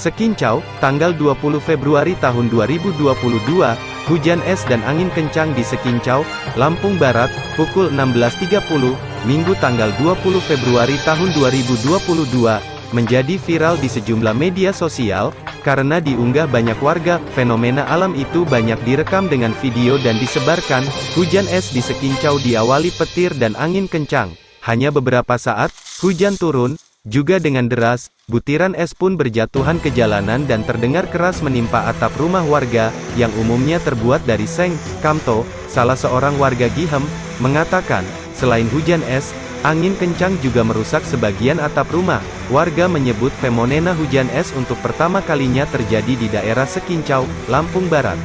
Sekincau, tanggal 20 Februari tahun 2022, hujan es dan angin kencang di Sekincau, Lampung Barat, pukul 16.30, Minggu tanggal 20 Februari tahun 2022, menjadi viral di sejumlah media sosial, karena diunggah banyak warga. Fenomena alam itu banyak direkam dengan video dan disebarkan. Hujan es di Sekincau diawali petir dan angin kencang. Hanya beberapa saat, hujan turun, juga dengan deras, butiran es pun berjatuhan ke jalanan dan terdengar keras menimpa atap rumah warga, yang umumnya terbuat dari seng. Kamto, salah seorang warga Gihem, mengatakan, selain hujan es, angin kencang juga merusak sebagian atap rumah. Warga menyebut fenomena hujan es untuk pertama kalinya terjadi di daerah Sekincau, Lampung Barat.